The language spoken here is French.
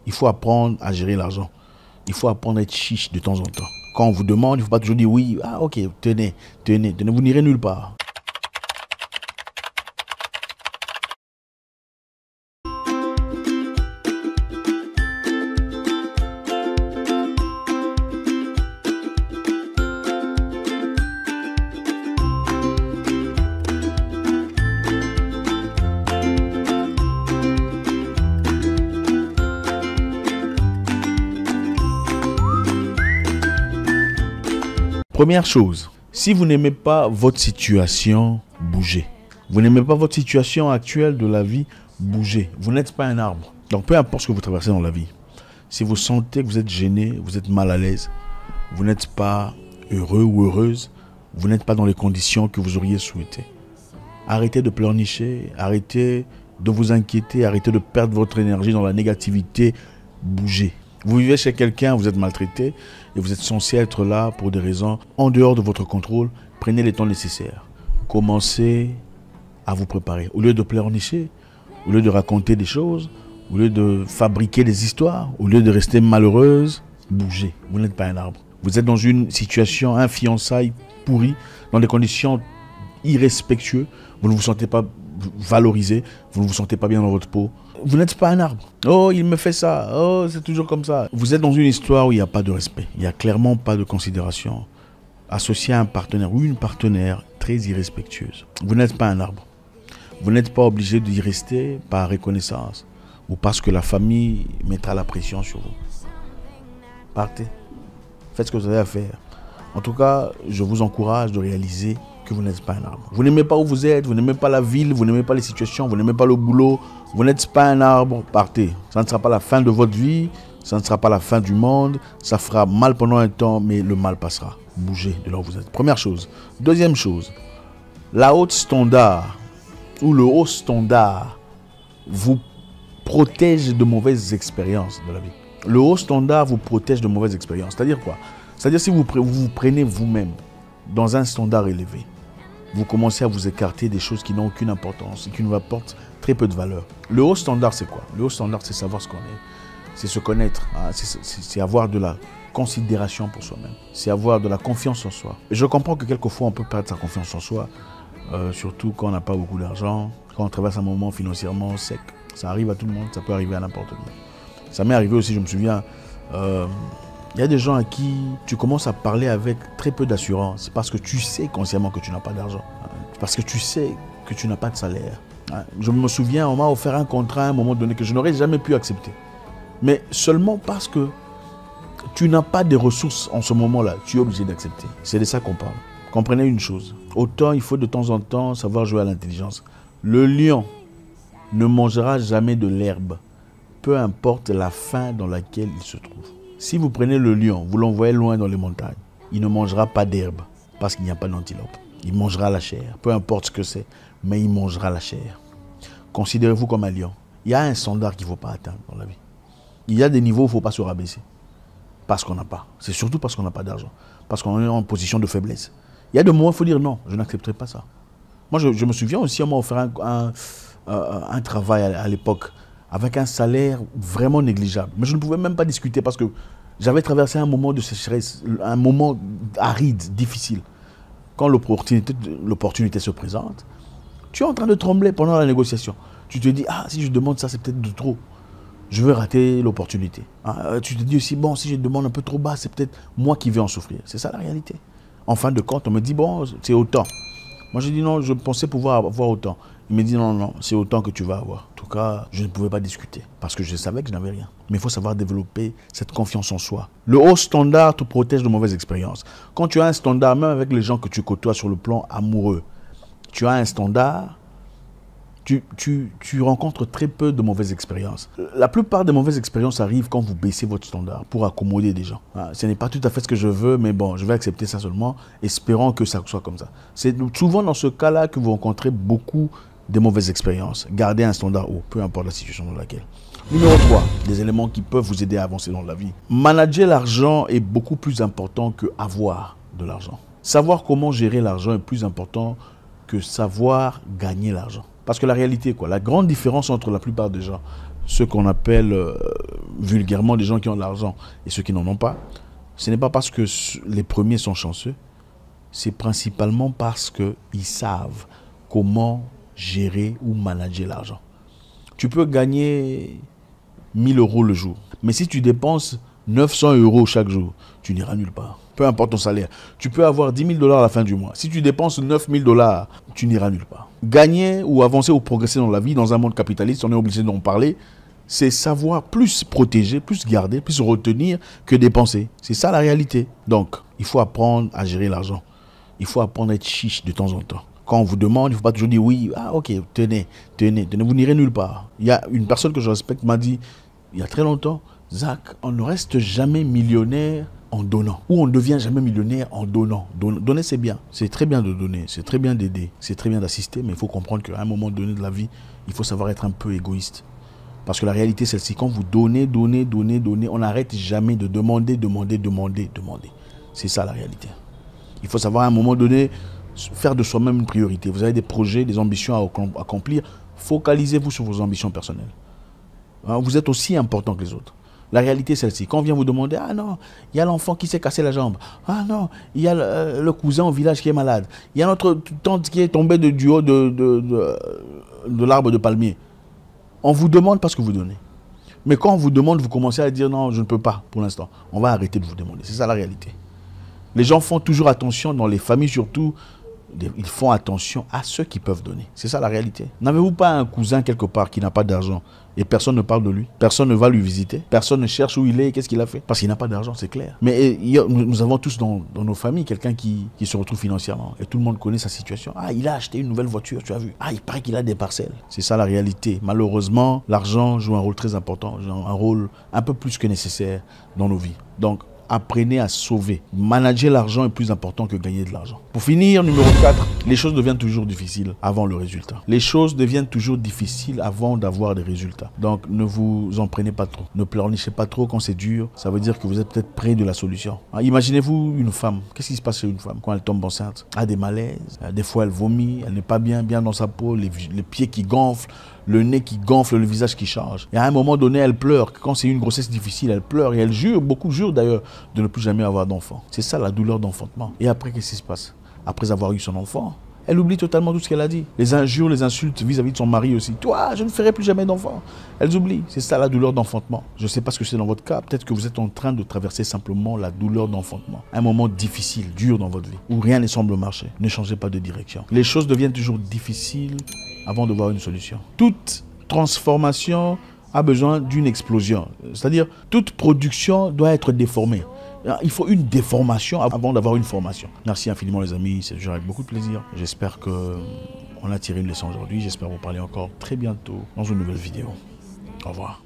Il faut apprendre à gérer l'argent. Il faut apprendre à être chiche de temps en temps. Quand on vous demande, il ne faut pas toujours dire oui, ah ok, tenez, vous n'irez nulle part. Première chose, si vous n'aimez pas votre situation, bougez. Vous n'aimez pas votre situation actuelle de la vie, bougez. Vous n'êtes pas un arbre. Donc peu importe ce que vous traversez dans la vie, si vous sentez que vous êtes gêné, vous êtes mal à l'aise, vous n'êtes pas heureux ou heureuse, vous n'êtes pas dans les conditions que vous auriez souhaitées, arrêtez de pleurnicher, arrêtez de vous inquiéter, arrêtez de perdre votre énergie dans la négativité, bougez. Vous vivez chez quelqu'un, vous êtes maltraité et vous êtes censé être là pour des raisons en dehors de votre contrôle. Prenez les temps nécessaires. Commencez à vous préparer. Au lieu de pleurnicher, au lieu de raconter des choses, au lieu de fabriquer des histoires, au lieu de rester malheureuse, bougez. Vous n'êtes pas un arbre. Vous êtes dans une situation, un fiançailles pourri, dans des conditions irrespectueuses. Vous ne vous sentez pas valorisé, vous ne vous sentez pas bien dans votre peau. Vous n'êtes pas un arbre. Oh, il me fait ça. Oh, c'est toujours comme ça. Vous êtes dans une histoire où il n'y a pas de respect. Il n'y a clairement pas de considération. Associé à un partenaire ou une partenaire très irrespectueuse. Vous n'êtes pas un arbre. Vous n'êtes pas obligé d'y rester par reconnaissance ou parce que la famille mettra la pression sur vous. Partez. Faites ce que vous avez à faire. En tout cas, je vous encourage de réaliser que vous n'êtes pas un arbre. Vous n'aimez pas où vous êtes, vous n'aimez pas la ville, vous n'aimez pas les situations, vous n'aimez pas le boulot, vous n'êtes pas un arbre, partez. Ça ne sera pas la fin de votre vie, ça ne sera pas la fin du monde, ça fera mal pendant un temps, mais le mal passera. Bougez de là où vous êtes. Première chose. Deuxième chose, la haute standard ou le haut standard vous protège de mauvaises expériences de la vie. Le haut standard vous protège de mauvaises expériences. C'est-à-dire quoi? C'est-à-dire si vous vous prenez vous-même dans un standard élevé, vous commencez à vous écarter des choses qui n'ont aucune importance et qui nous apportent très peu de valeur. Le haut standard, c'est quoi? Le haut standard, c'est savoir ce qu'on est. C'est se connaître. Hein? C'est avoir de la considération pour soi-même. C'est avoir de la confiance en soi. Et je comprends que quelquefois, on peut perdre sa confiance en soi, surtout quand on n'a pas beaucoup d'argent, quand on traverse un moment financièrement sec. Ça arrive à tout le monde, ça peut arriver à n'importe qui. Ça m'est arrivé aussi, je me souviens, il y a des gens à qui tu commences à parler avec très peu d'assurance parce que tu sais consciemment que tu n'as pas d'argent, parce que tu sais que tu n'as pas de salaire. Je me souviens, on m'a offert un contrat à un moment donné que je n'aurais jamais pu accepter. Mais seulement parce que tu n'as pas de ressources en ce moment-là, tu es obligé d'accepter. C'est de ça qu'on parle. Comprenez une chose, autant il faut de temps en temps savoir jouer à l'intelligence. Le lion ne mangera jamais de l'herbe, peu importe la faim dans laquelle il se trouve. Si vous prenez le lion, vous l'envoyez loin dans les montagnes, il ne mangera pas d'herbe parce qu'il n'y a pas d'antilope. Il mangera la chair, peu importe ce que c'est, mais il mangera la chair. Considérez-vous comme un lion. Il y a un standard qu'il ne faut pas atteindre dans la vie. Il y a des niveaux où il ne faut pas se rabaisser. Parce qu'on n'a pas. C'est surtout parce qu'on n'a pas d'argent. Parce qu'on est en position de faiblesse. Il y a des moments où il faut dire non, je n'accepterai pas ça. Moi, je me souviens aussi, on m'a offert un travail à l'époque avec un salaire vraiment négligeable. Mais je ne pouvais même pas discuter parce que j'avais traversé un moment de sécheresse, un moment aride, difficile. Quand l'opportunité se présente, tu es en train de trembler pendant la négociation. Tu te dis, ah, si je demande ça, c'est peut-être de trop. Je veux rater l'opportunité. Tu te dis aussi, bon, si je demande un peu trop bas, c'est peut-être moi qui vais en souffrir. C'est ça la réalité. En fin de compte, on me dit, bon, c'est autant. Moi, j'ai dit non, je pensais pouvoir avoir autant. Il me dit non, non, c'est autant que tu vas avoir. En tout cas, je ne pouvais pas discuter parce que je savais que je n'avais rien. Mais il faut savoir développer cette confiance en soi. Le haut standard te protège de mauvaises expériences. Quand tu as un standard, même avec les gens que tu côtoies sur le plan amoureux, tu as un standard, tu rencontres très peu de mauvaises expériences. La plupart des mauvaises expériences arrivent quand vous baissez votre standard pour accommoder des gens. Ce n'est pas tout à fait ce que je veux, mais bon, je vais accepter ça seulement, espérant que ça soit comme ça. C'est souvent dans ce cas-là que vous rencontrez beaucoup de mauvaises expériences. Gardez un standard haut, peu importe la situation dans laquelle. Numéro 3, des éléments qui peuvent vous aider à avancer dans la vie. Manager l'argent est beaucoup plus important que avoir de l'argent. Savoir comment gérer l'argent est plus important que savoir gagner l'argent. Parce que la réalité, quoi, la grande différence entre la plupart des gens, ce qu'on appelle vulgairement des gens qui ont de l'argent et ceux qui n'en ont pas, ce n'est pas parce que les premiers sont chanceux, c'est principalement parce qu'ils savent comment gérer ou manager l'argent. Tu peux gagner 1000 € le jour, mais si tu dépenses 900 € chaque jour, tu n'iras nulle part. Peu importe ton salaire. Tu peux avoir 10 000 $ à la fin du mois. Si tu dépenses 9 000 $, tu n'iras nulle part. Gagner ou avancer ou progresser dans la vie, dans un monde capitaliste, on est obligé d'en parler, c'est savoir plus protéger, plus garder, plus retenir que dépenser. C'est ça la réalité. Donc, il faut apprendre à gérer l'argent. Il faut apprendre à être chiche de temps en temps. Quand on vous demande, il ne faut pas toujours dire oui, ah ok, tenez, vous n'irez nulle part. Il y a une personne que je respecte m'a dit, il y a très longtemps, Zach, on ne reste jamais millionnaire en donnant. Ou on ne devient jamais millionnaire en donnant. Donner, c'est bien. C'est très bien de donner, c'est très bien d'aider, c'est très bien d'assister, mais il faut comprendre qu'à un moment donné de la vie, il faut savoir être un peu égoïste. Parce que la réalité, c'est celle-ci. Quand vous donnez, on n'arrête jamais de demander. C'est ça la réalité. Il faut savoir à un moment donné, faire de soi-même une priorité. Vous avez des projets, des ambitions à accomplir. Focalisez-vous sur vos ambitions personnelles. Vous êtes aussi important que les autres. La réalité, c'est celle-ci. Quand on vient vous demander, ah non, il y a l'enfant qui s'est cassé la jambe. Ah non, il y a le cousin au village qui est malade. Il y a notre tante qui est tombée du haut de l'arbre de palmier. On vous demande parce que vous donnez. Mais quand on vous demande, vous commencez à dire non, je ne peux pas pour l'instant. On va arrêter de vous demander. C'est ça la réalité. Les gens font toujours attention, dans les familles surtout, ils font attention à ceux qui peuvent donner. C'est ça la réalité. N'avez-vous pas un cousin quelque part qui n'a pas d'argent et personne ne parle de lui? Personne ne va lui visiter? Personne ne cherche où il est et qu'est-ce qu'il a fait? Parce qu'il n'a pas d'argent, c'est clair. Mais nous avons tous dans nos familles quelqu'un qui se retrouve financièrement et tout le monde connaît sa situation. Ah, il a acheté une nouvelle voiture, tu as vu? Ah, il paraît qu'il a des parcelles. C'est ça la réalité. Malheureusement, l'argent joue un rôle très important, un rôle un peu plus que nécessaire dans nos vies. Donc, apprenez à sauver. Manager l'argent est plus important que gagner de l'argent. Pour finir, numéro 4, les choses deviennent toujours difficiles avant le résultat. Les choses deviennent toujours difficiles avant d'avoir des résultats. Donc, ne vous en prenez pas trop. Ne pleurnichez pas trop quand c'est dur. Ça veut dire que vous êtes peut-être près de la solution. Imaginez-vous une femme. Qu'est-ce qui se passe chez une femme quand elle tombe enceinte? Elle a des malaises. Des fois, elle vomit. Elle n'est pas bien dans sa peau. Les pieds qui gonflent. Le nez qui gonfle, le visage qui change. Et à un moment donné, elle pleure. Quand c'est une grossesse difficile, elle pleure et elle jure, beaucoup jurent d'ailleurs, de ne plus jamais avoir d'enfant. C'est ça la douleur d'enfantement. Et après, qu'est-ce qui se passe? Après avoir eu son enfant, elle oublie totalement tout ce qu'elle a dit. Les injures, les insultes vis-à-vis de son mari aussi. Toi, je ne ferai plus jamais d'enfant. Elles oublient. C'est ça la douleur d'enfantement. Je ne sais pas ce que c'est dans votre cas. Peut-être que vous êtes en train de traverser simplement la douleur d'enfantement. Un moment difficile, dur dans votre vie, où rien ne semble marcher. Ne changez pas de direction. Les choses deviennent toujours difficiles avant de voir une solution. Toute transformation a besoin d'une explosion. C'est-à-dire, toute production doit être déformée. Il faut une déformation avant d'avoir une formation. Merci infiniment les amis, c'est toujours avec beaucoup de plaisir. J'espère qu'on a tiré une leçon aujourd'hui. J'espère vous parler encore très bientôt dans une nouvelle vidéo. Au revoir.